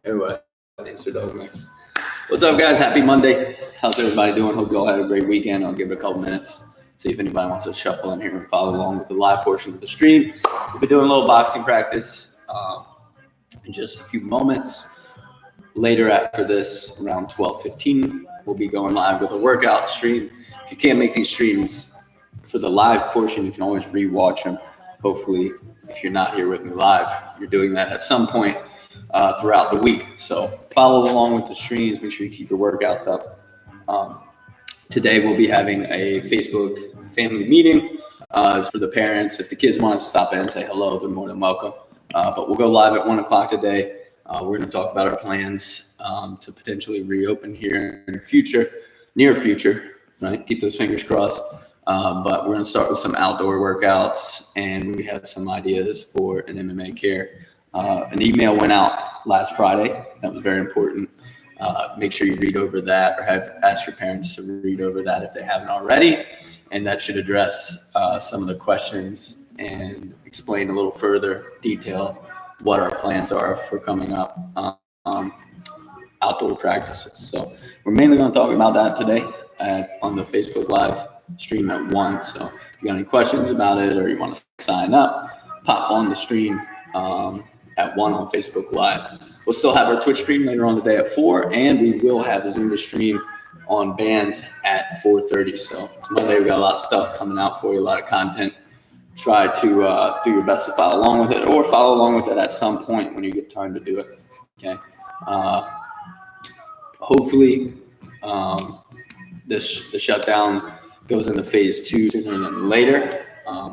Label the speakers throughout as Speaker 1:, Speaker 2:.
Speaker 1: Anyway, thanks for dog mix. What's up, guys? Happy Monday. How's everybody doing? Hope you all had a great weekend. I'll give it a couple minutes, see if anybody wants to shuffle in here and follow along with the live portion of the stream. We'll be doing a little boxing practice in just a few moments. Later after this, around 12:15, we'll be going live with a workout stream. If you can't make these streams for the live portion, you can always re-watch them. Hopefully, if you're not here with me live, you're doing that at some point throughout the week. So follow along with the streams. Make sure you keep your workouts up. Today, we'll be having a Facebook family meeting for the parents. If the kids want to stop in and say hello, they're more than welcome. But we'll go live at 1 o'clock today. We're going to talk about our plans to potentially reopen here in the near future, right? Keep those fingers crossed. But we're going to start with some outdoor workouts, and we have some ideas for an MMA care. An email went out last Friday. That was very important. Make sure you read over that, or ask your parents to read over that if they haven't already. And that should address some of the questions and explain a little further detail what our plans are for coming up outdoor practices. So we're mainly going to talk about that today on the Facebook Live stream at 1. So if you got any questions about it or you want to sign up, pop on the stream at 1 on Facebook Live. We'll still have our Twitch stream later on today at 4, and we will have a Zumba stream on Band at 4:30. So it's Monday. We got a lot of stuff coming out for you, a lot of content. Try to do your best to follow along with it, or follow along with it at some point when you get time to do it. Okay. Hopefully, the shutdown goes into phase 2 sooner than later.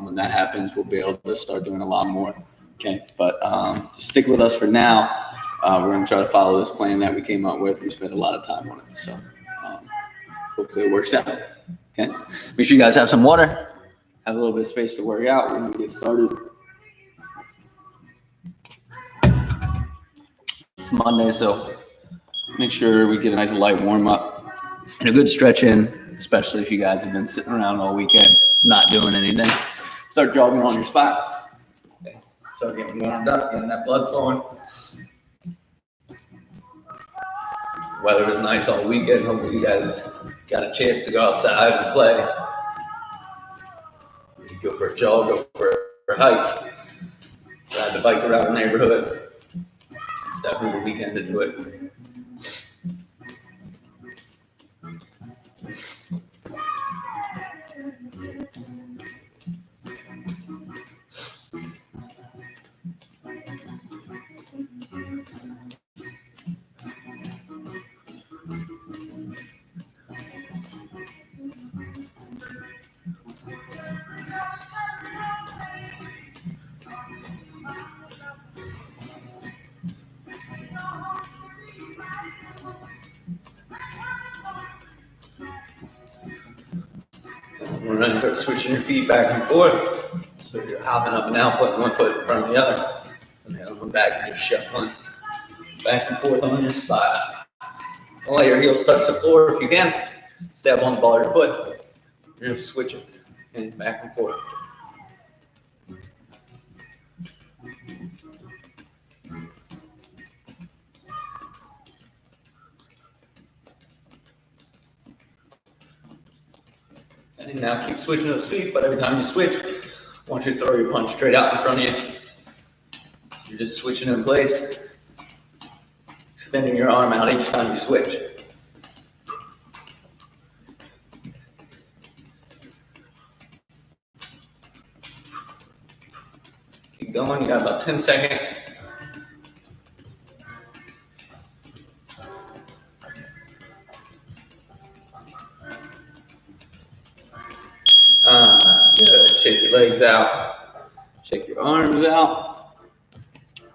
Speaker 1: When that happens, we'll be able to start doing a lot more. Okay. But just stick with us for now. We're going to try to follow this plan that we came up with. We spent a lot of time on it. So hopefully it works out. Okay. Make sure you guys have some water. Have a little bit of space to work out. We're going to get started. It's Monday, so make sure we get a nice light warm up and a good stretch in, especially if you guys have been sitting around all weekend not doing anything. Start jogging on your spot. Okay. Start getting warmed up, getting that blood flowing. Weather was nice all weekend. Hopefully you guys got a chance to go outside and play. Go for a jog, go for a hike, ride the bike around the neighborhood. It's definitely the weekend to do it. We're going to start switching your feet back and forth. So you're hopping up and down, putting one foot in front of the other. And the other one back and just shuffling back and forth on your spot. Don't let your heels touch the floor if you can. Step on the ball of your foot. You're going to switch it and back and forth. And now keep switching those feet, but every time you switch, I want you to throw your punch straight out in front of you. You're just switching in place, extending your arm out each time you switch. Keep going, you got about 10 seconds. Good. Shake your legs out. Shake your arms out.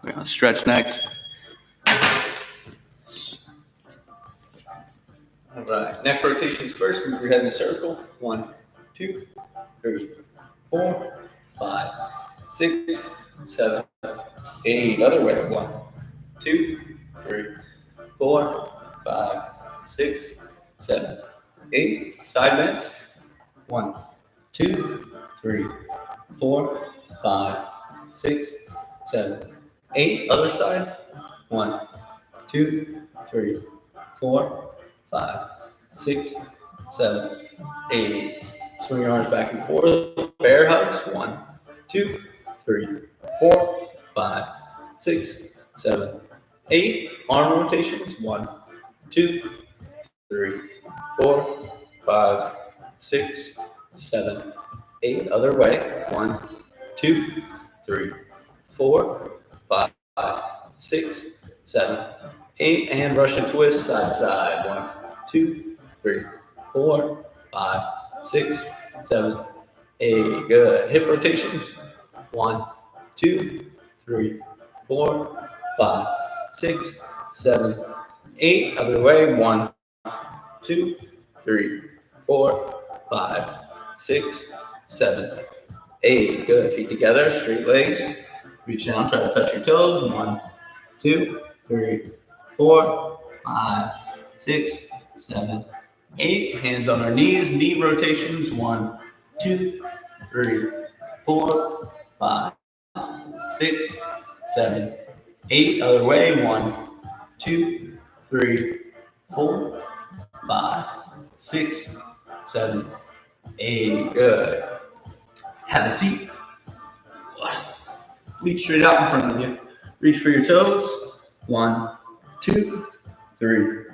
Speaker 1: We're going to stretch next. All right. Neck rotations first. Move your head in a circle. 1, 2, 3, 4, 5, 6, 7, 8. Other way. 1, 2, 3, 4, 5, 6, 7, 8. Side bends. 1, 2, 3, 4, 5, 6, 7, 8. Other side. 1, 2, 3, 4, 5, 6, 7, 8. Swing your arms back and forth. Bear hugs. 1, 2, 3, 4, 5, 6, 7, 8. Arm rotations. 1, 2, 3, 4, 5, 6, 7, 8. Other way. 1, 2, 3, 4, 5, 6, 7, 8. And Russian twist side to side. 1, 2, 3, 4, 5, 6, 7, 8. Good. Hip rotations. 1, 2, 3, 4, 5, 6, 7, 8. Other way. 1, 2, 3, 4, 5, 6, 7, 8. Good. Feet together, straight legs. Reach down, try to touch your toes. 1, 2, 3, 4, 5, 6, 7, 8. Hands on our knees, knee rotations. 1, 2, 3, 4, 5, 6, 7, 8. Other way. 1, 2, 3, 4, 5, 6, 7, 8. Good. Have a seat. Reach straight out in front of you. Reach for your toes. 1, 2, 3,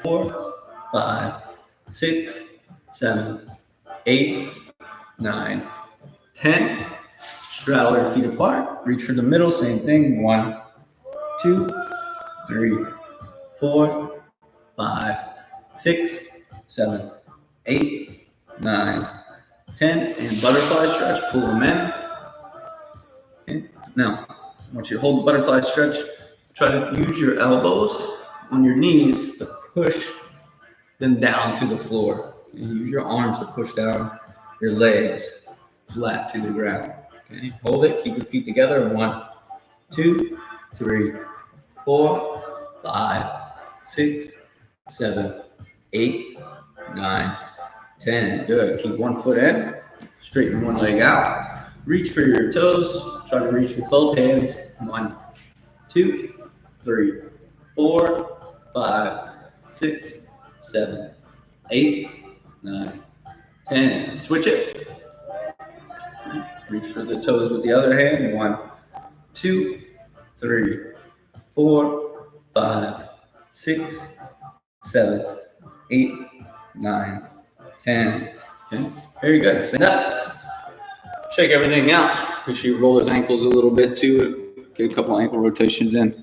Speaker 1: 4, 5, 6, 7, 8, 9, 10. Straddle your feet apart. Reach for the middle. Same thing. 1, 2, 3, 4, 5, 6, 7, 8, 9, 10. And butterfly stretch. Pull them in. Okay. Now, I want you to hold the butterfly stretch. Try to use your elbows on your knees to push them down to the floor. And use your arms to push down your legs flat to the ground. Okay. Hold it. Keep your feet together. 1, 2, 3, 4, 5, 6, 7, 8, 9, 10. Good. Keep one foot in. Straighten one leg out. Reach for your toes. Try to reach with both hands. 1, 2, 3, 4, 5, 6, 7, 8, 9, 10. Switch it. Reach for the toes with the other hand. 1, 2, 3, 4, 5, 6, 7, 8, 9, 10. Okay. Very good. Stand up. Shake everything out. Make sure you roll those ankles a little bit too. Get a couple ankle rotations in.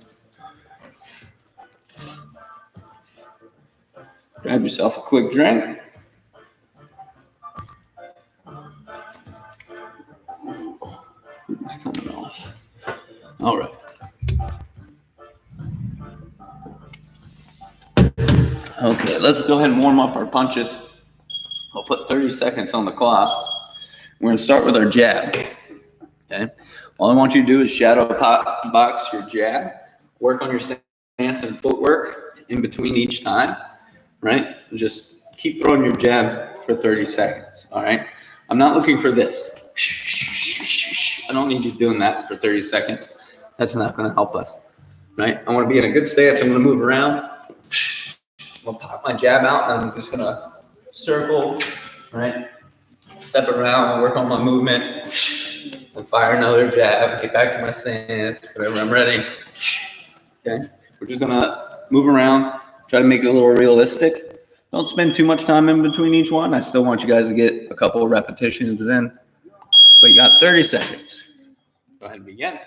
Speaker 1: Grab yourself a quick drink. It's coming off. All right. Okay, let's go ahead and warm up our punches. We'll put 30 seconds on the clock. We're going to start with our jab. Okay. All I want you to do is shadow box your jab. Work on your stance and footwork in between each time. Right? And just keep throwing your jab for 30 seconds. All right. I'm not looking for this. I don't need you doing that for 30 seconds. That's not going to help us. Right? I want to be in a good stance. I'm going to move around. I'm going to pop my jab out, and I'm just going to circle, right? Step around, work on my movement, and fire another jab, get back to my stance, whenever I'm ready. Okay? We're just going to move around, try to make it a little realistic. Don't spend too much time in between each one. I still want you guys to get a couple of repetitions in, but you got 30 seconds. Go ahead and begin.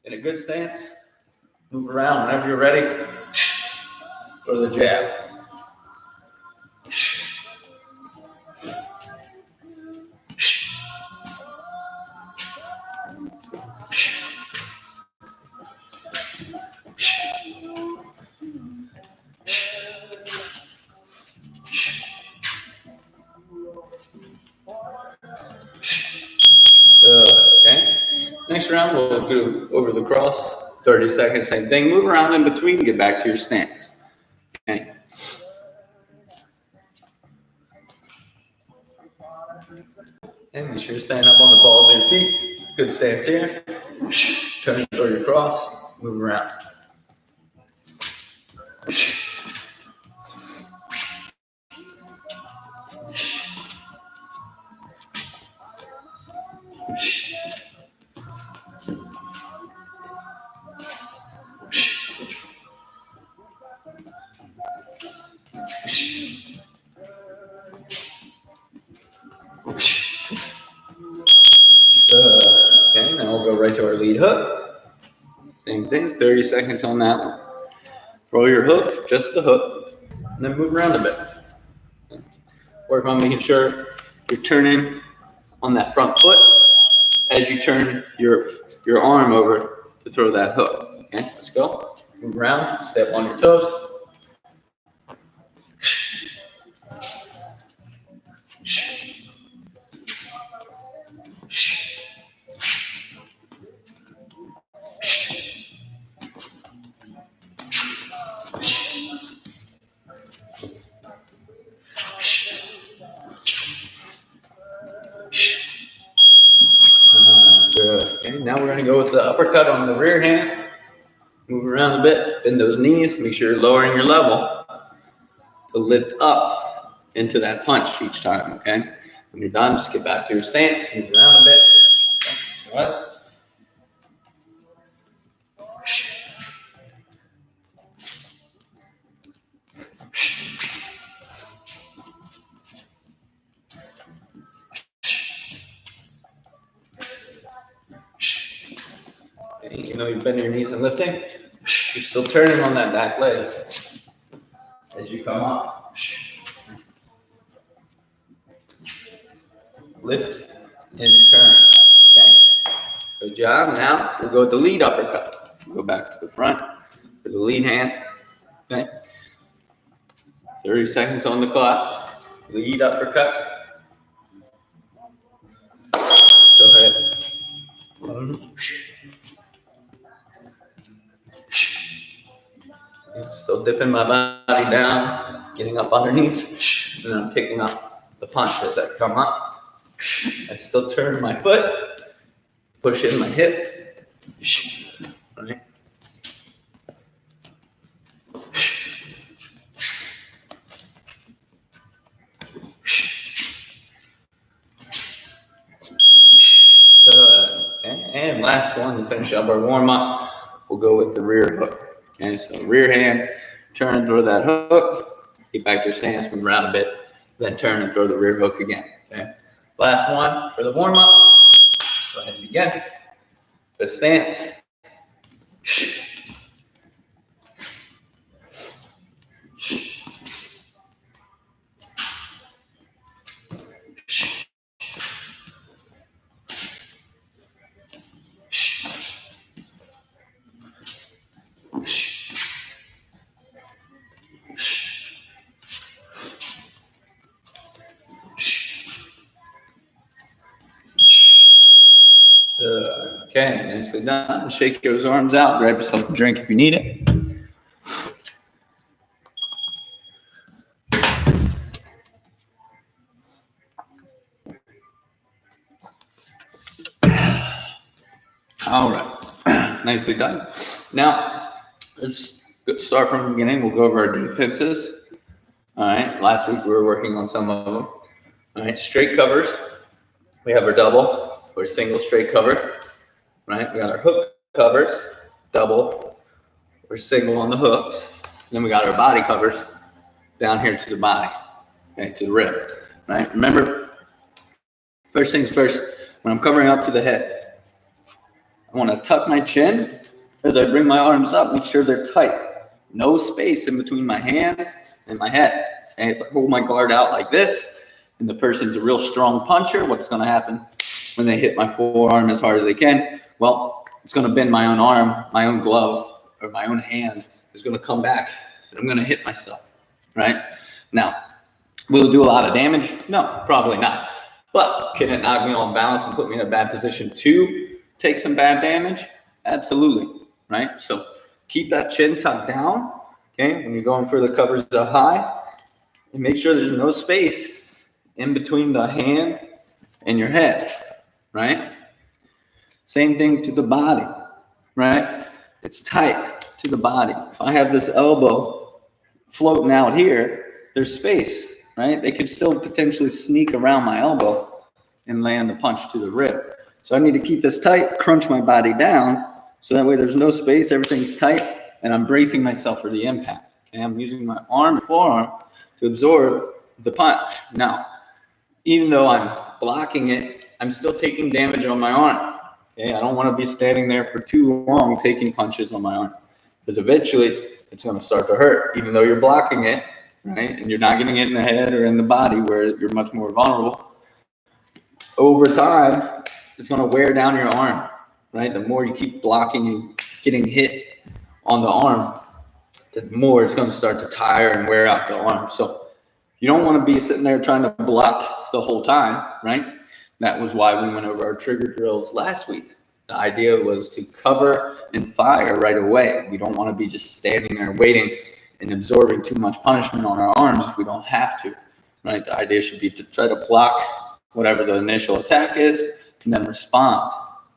Speaker 1: In a good stance, move around whenever you're ready. Throw the jab. Good. Okay. Next round, we'll go over the cross. 30 seconds, same thing. Move around in between, get back to your stance. Okay. And make sure you're standing up on the balls of your feet. Good stance here. Turn toward your cross. Move around. Okay, now we'll go right to our lead hook. Same thing, 30 seconds on that one. Throw your hook, just the hook, and then move around a bit. Work on making sure you're turning on that front foot as you turn your arm over to throw that hook. Okay, let's go. Move around, step on your toes. Good. Okay, now we're going to go with the uppercut on the rear hand. Move around a bit, bend those knees, make sure you're lowering your level to lift up into that punch each time, okay? When you're done, just get back to your stance, move around a bit. Okay, all right. Even though you bend your knees and lifting, you're still turning on that back leg as you come up. Lift and turn. Okay. Good job. Now we'll go with the lead uppercut. Go back to the front for the lead hand. Okay. 30 seconds on the clock. Lead uppercut. Go ahead. Still dipping my body down, getting up underneath, and then I'm picking up the punch as I come up. I still turn my foot, push in my hip. Right. Okay. And last one to finish up our warm up, we'll go with the rear hook. Okay, so rear hand, turn and throw that hook, get back to your stance, move around a bit, then turn and throw the rear hook again. Okay, last one for the warm up. Go ahead and begin. The stance. Okay, nicely done. Shake those arms out. Grab yourself a drink if you need it. All right, nicely done. Now, let's start from the beginning. We'll go over our defenses. All right, last week we were working on some of them. All right, straight covers. We have our double or single straight cover. Right, we got our hook covers, double or single on the hooks. Then we got our body covers down here to the body, okay, to the rib. Right, remember, first things first, when I'm covering up to the head, I want to tuck my chin as I bring my arms up, make sure they're tight. No space in between my hand and my head. And if I hold my guard out like this, and the person's a real strong puncher, what's going to happen when they hit my forearm as hard as they can? Well, it's going to bend my own arm, my own glove, or my own hand is going to come back, and I'm going to hit myself, right? Now, will it do a lot of damage? No, probably not. But can it knock me off balance and put me in a bad position to take some bad damage? Absolutely, right? So keep that chin tucked down, okay, when you're going for the covers up high, and make sure there's no space in between the hand and your head, right? Same thing to the body, right? It's tight to the body. If I have this elbow floating out here, there's space, right? They could still potentially sneak around my elbow and land a punch to the rib. So I need to keep this tight, crunch my body down, so that way there's no space, everything's tight, and I'm bracing myself for the impact. Okay, I'm using my arm and forearm to absorb the punch. Now, even though I'm blocking it, I'm still taking damage on my arm. Okay, I don't want to be standing there for too long taking punches on my arm, because eventually it's going to start to hurt, even though you're blocking it, right? And you're not getting it in the head or in the body where you're much more vulnerable. Over time, it's going to wear down your arm, right? The more you keep blocking and getting hit on the arm, the more it's going to start to tire and wear out the arm. So you don't want to be sitting there trying to block the whole time, right? That was why we went over our trigger drills last week. The idea was to cover and fire right away. We don't want to be just standing there waiting and absorbing too much punishment on our arms if we don't have to, right? The idea should be to try to block whatever the initial attack is and then respond,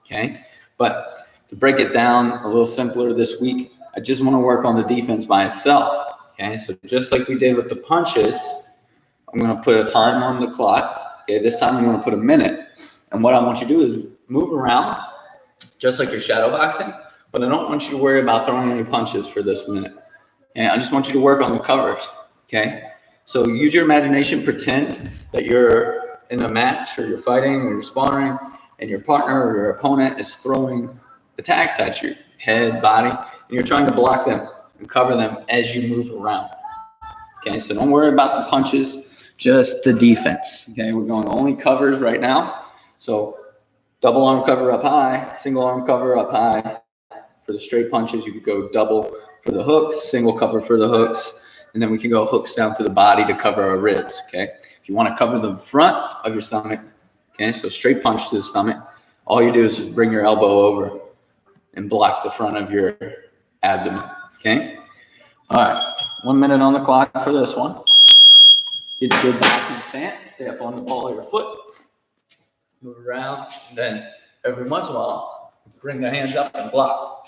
Speaker 1: okay? But to break it down a little simpler this week, I just want to work on the defense by itself, okay? So just like we did with the punches, I'm going to put a time on the clock. Okay, this time I'm going to put a minute. And what I want you to do is move around just like you're shadow boxing, but I don't want you to worry about throwing any punches for this minute. And I just want you to work on the covers, okay? So use your imagination, pretend that you're in a match or you're fighting or you're sparring and your partner or your opponent is throwing attacks at your head, body, and you're trying to block them and cover them as you move around. Okay, so don't worry about the punches, just the defense. Okay, we're going only covers right now. So double arm cover up high, single arm cover up high. For the straight punches, you could go double for the hooks, single cover for the hooks, and then we can go hooks down to the body to cover our ribs. Okay, if you want to cover the front of your stomach, okay, so straight punch to the stomach, all you do is just bring your elbow over and block the front of your abdomen. Okay, all right, 1 minute on the clock for this one. Get a good boxing stance, stay up on the ball of your foot, move around, and then every once in a while, bring the hands up and block.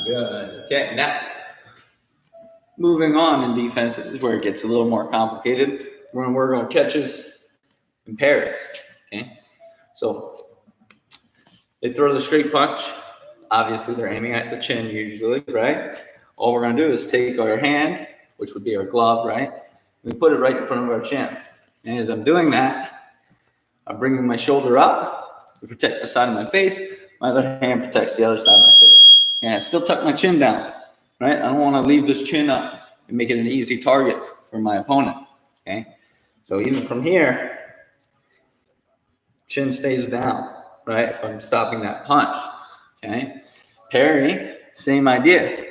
Speaker 1: Good. Okay, now moving on in defense is where it gets a little more complicated. We're going to work on catches and parries. Okay, so they throw the straight punch. Obviously, they're aiming at the chin usually, right? All we're going to do is take our hand, which would be our glove, right? And we put it right in front of our chin. And as I'm doing that, I'm bringing my shoulder up to protect the side of my face. My other hand protects the other side of my face. And I still tuck my chin down, right? I don't want to leave this chin up and make it an easy target for my opponent, okay? So even from here, chin stays down, right? If I'm stopping that punch, okay? Parry, same idea,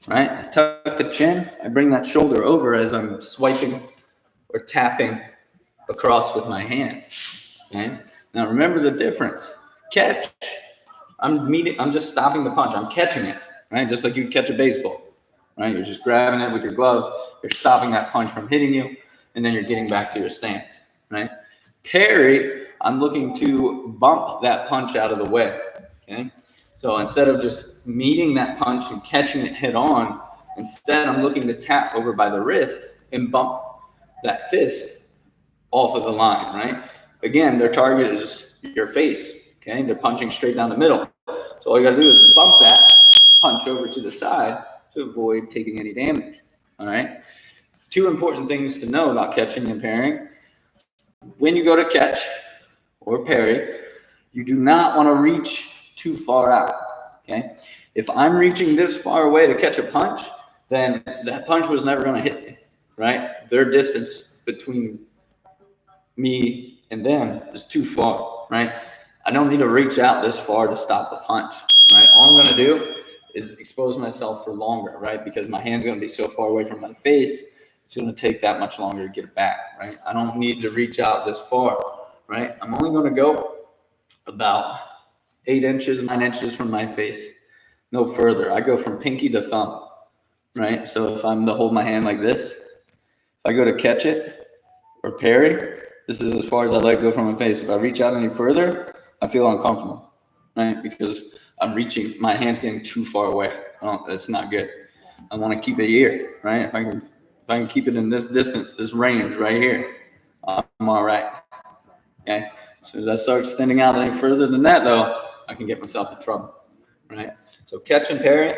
Speaker 1: right? I tuck the chin, I bring that shoulder over as I'm swiping or tapping across with my hand, okay? Now remember the difference. Catch. I'm just stopping the punch. I'm catching it, right? Just like you catch a baseball, right? You're just grabbing it with your glove. You're stopping that punch from hitting you, and then you're getting back to your stance, right? Parry, I'm looking to bump that punch out of the way, okay? So instead of just meeting that punch and catching it head on, instead I'm looking to tap over by the wrist and bump that fist off of the line, right? Again, their target is your face, okay? They're punching straight down the middle. So all you got to do is bump that punch over to the side to avoid taking any damage, all right? two important things to know about catching and parrying. When you go to catch or parry, you do not want to reach too far out, okay? If I'm reaching this far away to catch a punch, then that punch was never going to hit me, right? Their distance between me and them is too far, right? I don't need to reach out this far to stop the punch, right? All I'm going to do is expose myself for longer, right? Because my hand's going to be so far away from my face, it's going to take that much longer to get it back, right? I don't need to reach out this far, right? I'm only going to go about 8 inches, 9 inches from my face, no further. I go from pinky to thumb, right? So if I'm to hold my hand like this, if I go to catch it or parry, this is as far as I let go from my face. If I reach out any further, I feel uncomfortable, right? Because I'm reaching, my hand's getting too far away. It's not good. I want to keep it here, right? If I can keep it in this distance, this range right here, I'm all right. Okay. As soon as I start extending out any further than that, though, I can get myself in trouble, right? So catch and parry,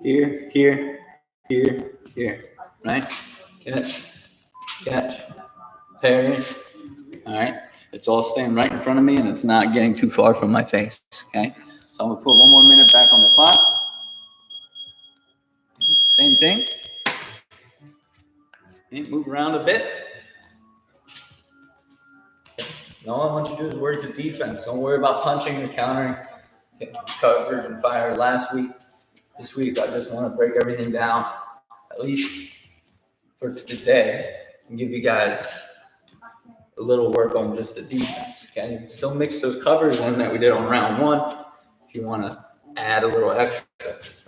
Speaker 1: here, here, here, here, right? Catch, parry. All right. It's all staying right in front of me, and it's not getting too far from my face. Okay. So I'm gonna put 1 more minute back on the clock. Same thing. Okay, move around a bit. And all I want you to do is worry the defense. Don't worry about punching and countering. Covered and fired last week. This week, I just want to break everything down, at least for today, and give you guys a little work on just the defense. Okay, you can still mix those covers in that we did on round 1 if you want to add a little extra,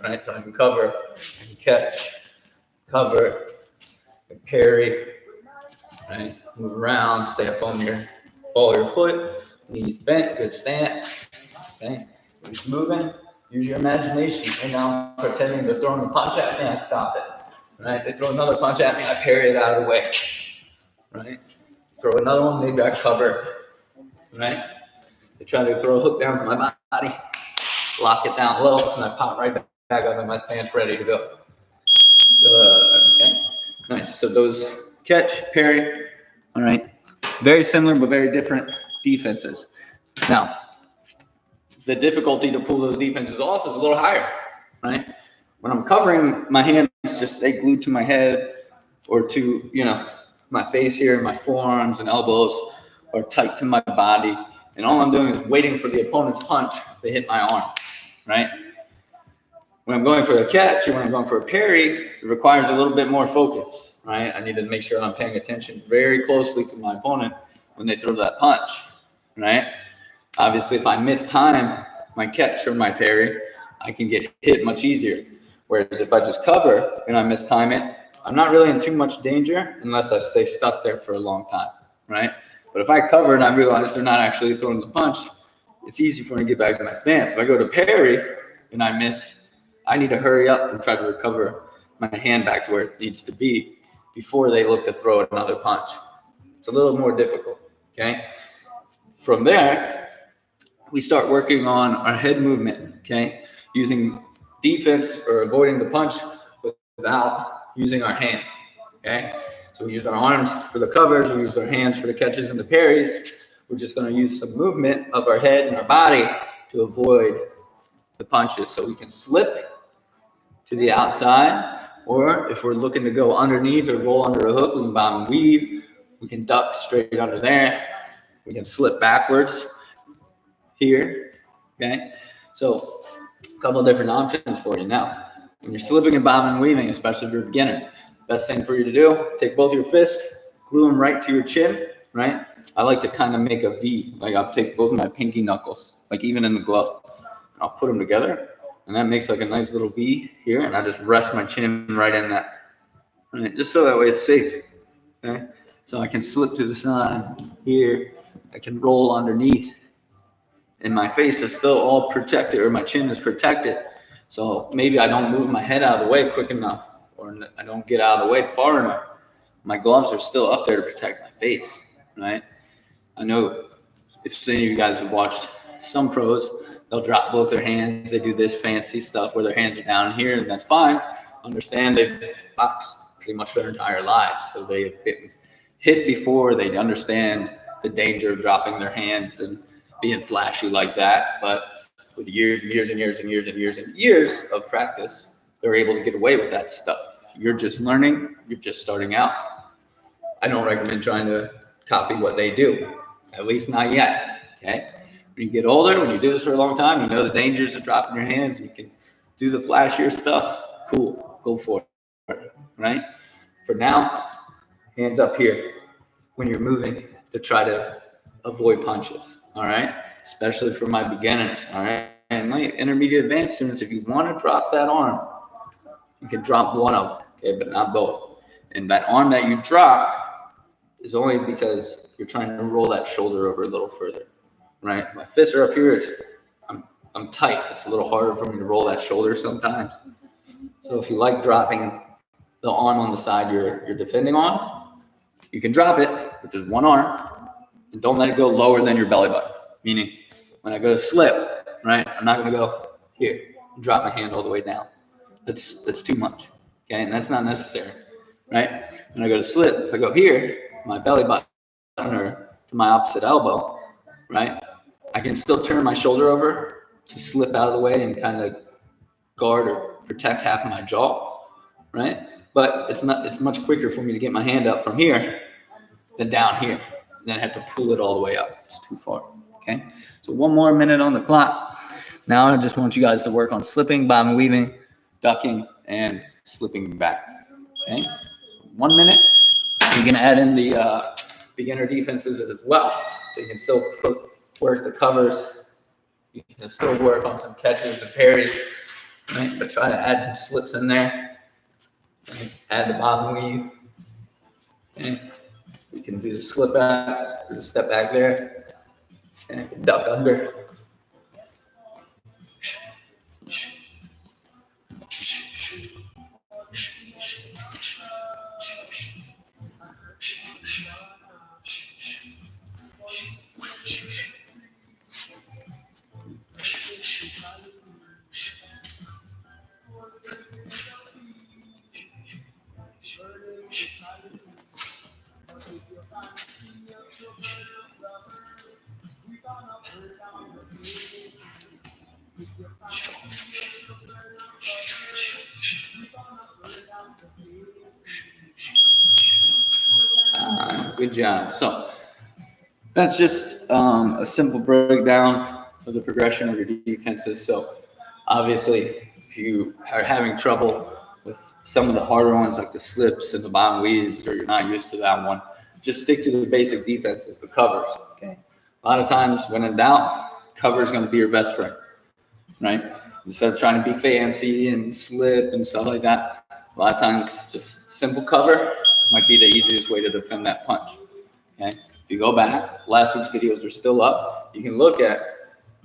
Speaker 1: right? So I can cover, I can catch, cover, and parry, right? Move around, stay up on your ball of your foot, knees bent, good stance. Okay, keep moving. Use your imagination. And now I'm pretending they're throwing a punch at me, I stop it. Right? They throw another punch at me, I parry it out of the way. Right? Throw another one, maybe I cover. Right? They try to throw a hook down to my body, lock it down low, and I pop right back up in my stance, ready to go. Okay. Nice. So those catch, parry. All right. Very similar, but very different defenses. Now, the difficulty to pull those defenses off is a little higher, right? When I'm covering, my hands just stay glued to my head or to, my face here, my forearms and elbows are tight to my body. And all I'm doing is waiting for the opponent's punch to hit my arm, right? When I'm going for a catch or when I'm going for a parry, it requires a little bit more focus, right? I need to make sure I'm paying attention very closely to my opponent when they throw that punch, right? Obviously, if I miss time my catch or my parry, I can get hit much easier. Whereas if I just cover and I mistime it, I'm not really in too much danger unless I stay stuck there for a long time, right? But if I cover and I realize they're not actually throwing the punch, it's easy for me to get back to my stance. If I go to parry and I miss, I need to hurry up and try to recover my hand back to where it needs to be before they look to throw another punch. It's a little more difficult, okay? From there, we start working on our head movement, okay? Using defense or avoiding the punch without using our hand, okay? So we use our arms for the covers, we use our hands for the catches and the parries. We're just gonna use some movement of our head and our body to avoid the punches. So we can slip to the outside, or if we're looking to go underneath or roll under a hook, we can bob and weave. We can duck straight under there. We can slip backwards here, okay? So a couple of different options for you. Now, when you're slipping and bobbing and weaving, especially if you're a beginner, best thing for you to do, take both your fists, glue them right to your chin, right? I like to kind of make a V. Like I'll take both of my pinky knuckles, like even in the glove, and I'll put them together, and that makes like a nice little V here, and I just rest my chin right in that, right? Just so that way it's safe, okay? So I can slip to the side here, I can roll underneath, and my face is still all protected, or my chin is protected. So maybe I don't move my head out of the way quick enough, or I don't get out of the way far enough. My gloves are still up there to protect my face, right? I know if any of you guys have watched some pros, they'll drop both their hands. They do this fancy stuff where their hands are down here, and that's fine. Understand they've pretty much their entire lives. So they've been hit before. They understand the danger of dropping their hands and being flashy like that. But with years and years and years and years and years and years of practice, they're able to get away with that stuff. You're just learning. You're just starting out. I don't recommend trying to copy what they do, at least not yet. Okay. When you get older, when you do this for a long time, you know the dangers of dropping your hands. You can do the flashier stuff. Cool. Go for it. Right. For now, hands up here when you're moving to try to avoid punches. All right. Especially for my beginners. All right. And my intermediate advanced students, if you want to drop that arm, you can drop one of them. Okay. But not both. And that arm that you drop is only because you're trying to roll that shoulder over a little further. Right. My fists are up here. I'm tight. It's a little harder for me to roll that shoulder sometimes. So if you like dropping the arm on the side you're defending on, you can drop it with just one arm and don't let it go lower than your belly button. Meaning when I go to slip, right, I'm not going to go here and drop my hand all the way down. That's too much. Okay. And that's not necessary. Right. When I go to slip, if I go here, my belly button or to my opposite elbow, right, I can still turn my shoulder over to slip out of the way and kind of guard or protect half of my jaw, right? But it's much quicker for me to get my hand up from here than down here. And then I have to pull it all the way up. It's too far, okay? So one more minute on the clock. Now I just want you guys to work on slipping, bobbing, weaving, ducking, and slipping back, okay? 1 minute. You can add in the beginner defenses as well. So you can still work the covers. You can still work on some catches and parries, right? But try to add some slips in there. Right? Add the bob and weave. Okay? You can do the slip back, or the step back there, and duck under. Good job. So that's just a simple breakdown of the progression of your defenses. So obviously, if you are having trouble with some of the harder ones like the slips and the bob and weaves, or you're not used to that one, just stick to the basic defenses, the covers. Okay. A lot of times when in doubt, cover is going to be your best friend, right? Instead of trying to be fancy and slip and stuff like that, a lot of times just simple cover might be the easiest way to defend that punch. Okay. If you go back, last week's videos are still up. You can look at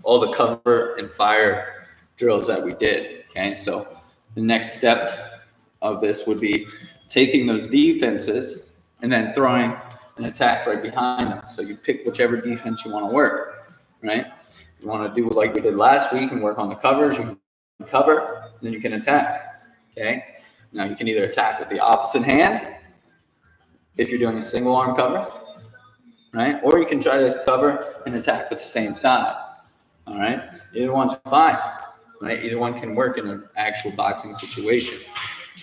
Speaker 1: all the cover and fire drills that we did. Okay. So the next step of this would be taking those defenses and then throwing an attack right behind them. So you pick whichever defense you want to work, right? You want to do like we did last week and work on the covers. You can cover, then you can attack. Okay. Now you can either attack with the opposite hand if you're doing a single arm cover, right? Or you can try to cover and attack with the same side. All right. Either one's fine, right? Either one can work in an actual boxing situation.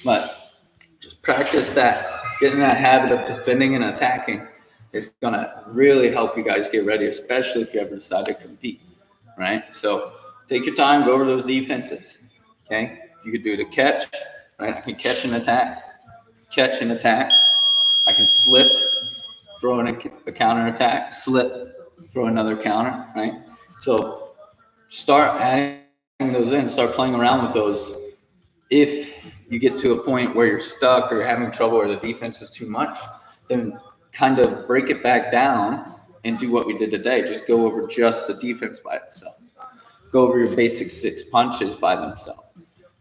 Speaker 1: But just practice that. Getting that habit of defending and attacking is going to really help you guys get ready, especially if you ever decide to compete, right? So take your time, go over those defenses, okay? You could do the catch, right? I can catch and attack, I can slip, throw in a counter attack, slip, throw another counter, right? So start adding those in, start playing around with those. If you get to a point where you're stuck or you're having trouble or the defense is too much, then kind of break it back down and do what we did today. Just go over just the defense by itself. Go over your basic 6 punches by themselves.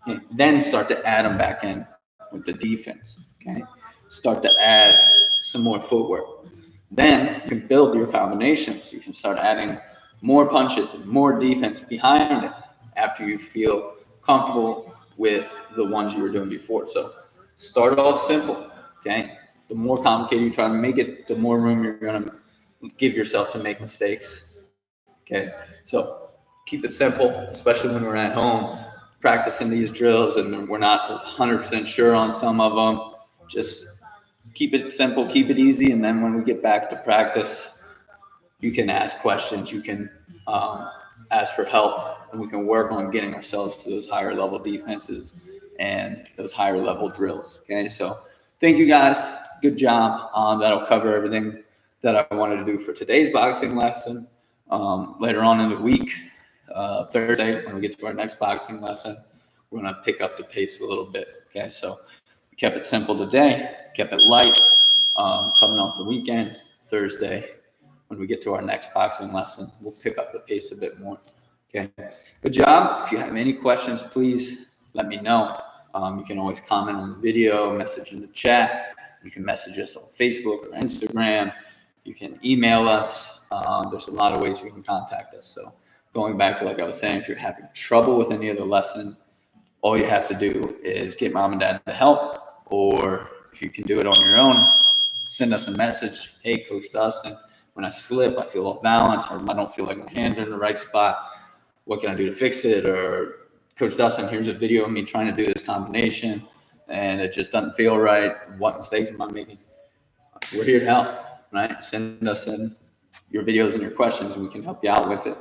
Speaker 1: Okay? Then start to add them back in with the defense. Okay? Start to add some more footwork. Then you can build your combinations. You can start adding more punches and more defense behind it after you feel comfortable with the ones you were doing before. So Start off simple, okay? The more complicated you try to make it, the more room you're going to give yourself to make mistakes, okay? So keep it simple, especially when we're at home practicing these drills and we're not 100% sure on some of them. Just keep it simple, keep it easy, and then when we get back to practice, you can ask questions, you can ask for help, and we can work on getting ourselves to those higher level defenses and those higher level drills. Okay, so thank you guys. Good job. That'll cover everything that I wanted to do for today's boxing lesson. Later on in the week, Thursday, when we get to our next boxing lesson, we're going to pick up the pace a little bit. Okay, so we kept it simple today, kept it light, coming off the weekend. Thursday, when we get to our next boxing lesson, we'll pick up the pace a bit more. Okay, good job. If you have any questions, please let me know. You can always comment on the video, message in the chat. You can message us on Facebook or Instagram. You can email us. There's a lot of ways you can contact us. So going back to, like I was saying, if you're having trouble with any of the lesson, all you have to do is get mom and dad to help, or if you can do it on your own, send us a message. Hey, Coach Dustin, when I slip, I feel off balance, or I don't feel like my hands are in the right spot. What can I do to fix it? Or Coach Dustin, here's a video of me trying to do this combination and it just doesn't feel right. What mistakes am I making? We're here to help, right? Send us in your videos and your questions and we can help you out with it.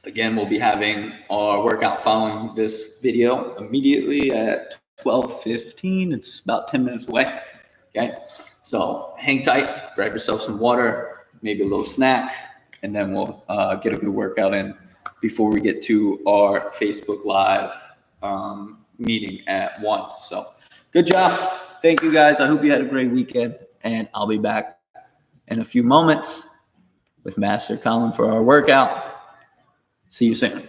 Speaker 1: Again, we'll be having our workout following this video immediately at 12:15. It's about 10 minutes away. Okay, so hang tight, grab yourself some water, maybe a little snack, and then we'll get a good workout in before we get to our Facebook Live meeting at 1. So good job. Thank you, guys. I hope you had a great weekend, and I'll be back in a few moments with Master Colin for our workout. See you soon.